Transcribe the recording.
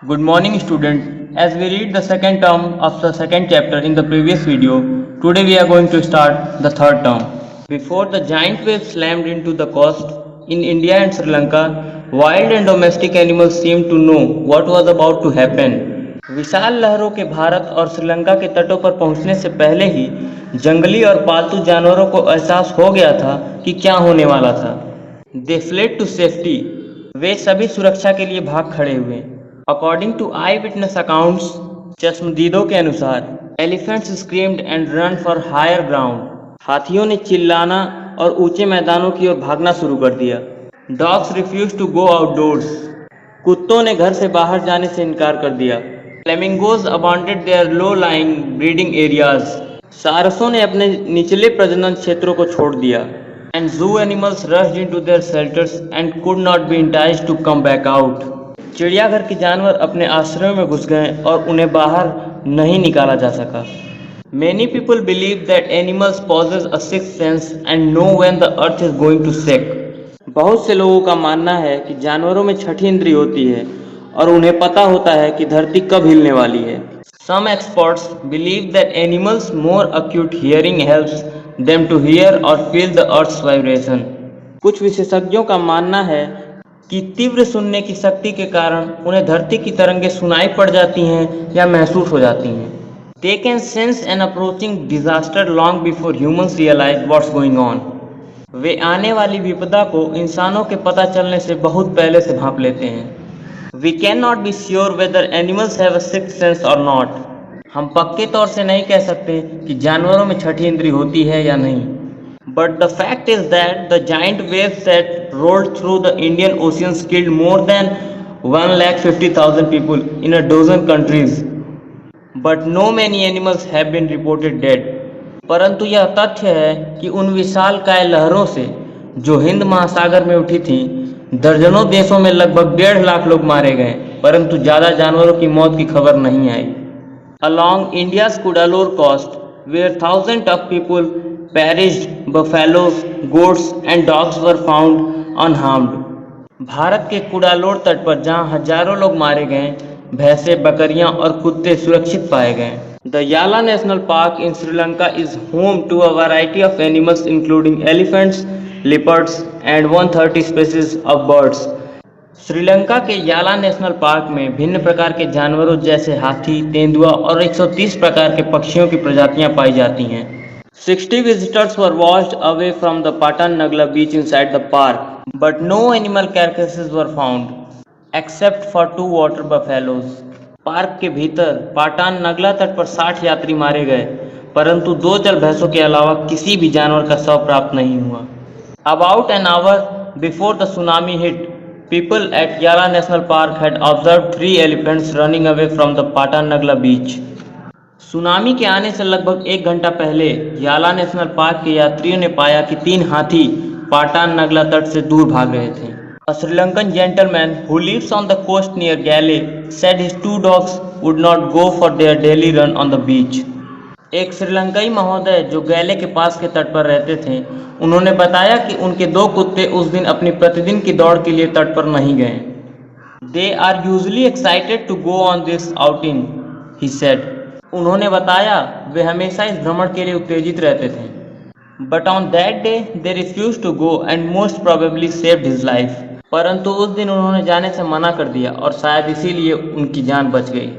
Good morning, student. As we read the second term of the second chapter in the previous video, today we are going to start the third term. Before the giant wave slammed into the coast in India and Sri Lanka, wild and domestic animals seemed to know what was about to happen. विशाल लहरों के भारत और श्रीलंका के तटों पर पहुंचने से पहले ही जंगली और पालतू जानवरों को एहसास हो गया था कि क्या होने वाला था। They fled to safety. वे सभी सुरक्षा के लिए भाग खड़े हुए। According to eye witness accounts, चश्मदीदों के अनुसार, elephants screamed and ran for higher ground. हाथियों ने चिल्लाना और ऊंचे मैदानों की ओर भागना शुरू कर दिया। Dogs refuse to go outdoors. कुत्तों ने घर से बाहर जाने से इनकार कर दिया। Flamingos abandoned their low lying breeding areas. सारसों ने अपने निचले प्रजनन क्षेत्रों को छोड़ दिया। And zoo animals rushed into their shelters and could not be enticed to come back out. चिड़ियाघर के जानवर अपने आश्रयों में घुस गए और उन्हें बाहर नहीं निकाला जा सका। Many people believe that animals possess a sixth sense and know when the earth is going to shake. बहुत से लोगों का मानना है कि जानवरों में छठी इंद्री होती है और उन्हें पता होता है कि धरती कब हिलने वाली है। Some experts believe that animals' more acute hearing helps them to hear or feel the earth's vibration. कुछ विशेषज्ञों का मानना है कि तीव्र सुनने की शक्ति के कारण उन्हें धरती की तरंगें सुनाई पड़ जाती हैं या महसूस हो जाती हैं। They can sense an approaching disaster long before humans realize what's going on. वे आने वाली विपदा को इंसानों के पता चलने से बहुत पहले से भांप लेते हैं। We cannot be sure whether animals have a sixth sense or not. हम पक्के तौर से नहीं कह सकते कि जानवरों में छठी इंद्री होती है या नहीं। But the fact is that the giant waves that rolled through the Indian Oceans killed more than 150,000 people in a dozen countries. But no many animals have been reported dead. परंतु यह तथ्य है कि उन विशालकाय लहरों से जो हिंद महासागर में उठी थीं, दर्जनों देशों में लगभग 1.5 लाख लोग मारे गए, परंतु ज़्यादा जानवरों की मौत की खबर नहीं आई। Along India's Cuddalore coast, where thousands of people perished, buffaloes, goats and dogs were found unharmed. Bharat के कुडालोर तट पर जहां हजारों लोग मारे गए, भैंसें, बकरियां और कुत्ते सुरक्षित पाए गए। The Yala National Park in Sri Lanka is home to a variety of animals including elephants, leopards and 130 species of birds. Sri Lanka के याला नेशनल पार्क में भिन्न प्रकार के जानवरों जैसे हाथी, तेंदुआ और 130 प्रकार के पक्षियों की प्रजातियां पाई जाती हैं। 60 visitors were washed away from the Patan Nagla beach inside the park, but no animal carcasses were found, except for 2 water buffaloes. Park के भीतर पाटान नगला तट पर 60 यात्री मारे गए, परंतु 2 जल भैंसों के अलावा किसी भी जानवर का शव प्राप्त नहीं हुआ। About an hour before the tsunami hit, people at Yala National Park had observed 3 elephants running away from the Patan Nagla beach. Tsunami के आने से लगभग 1 घंटा पहले याला नेशनल पार्क के यात्रियों ने पाया कि 3 हाथी पाटान नगला तट से दूर भाग रहे थे। A Sri Lankan gentleman who lives on the coast near Gale said his 2 dogs would not go for their daily run on the beach. एक श्रीलंकाई महोदय जो गैले के पास के तट पर रहते थे, उन्होंने बताया कि उनके 2 कुत्ते उस दिन अपनी प्रतिदिन की दौड़ के लिए तट पर नहीं गए। They are usually excited to go on this outing, he said. उन्होंने बताया वे हमेशा इस भ्रमण के लिए उत्तेजित रहते थे। But on that day they refused to go and most probably saved his life. परंतु उस दिन उन्होंने जाने से मना कर दिया और शायद इसीलिए उनकी जान बच गई।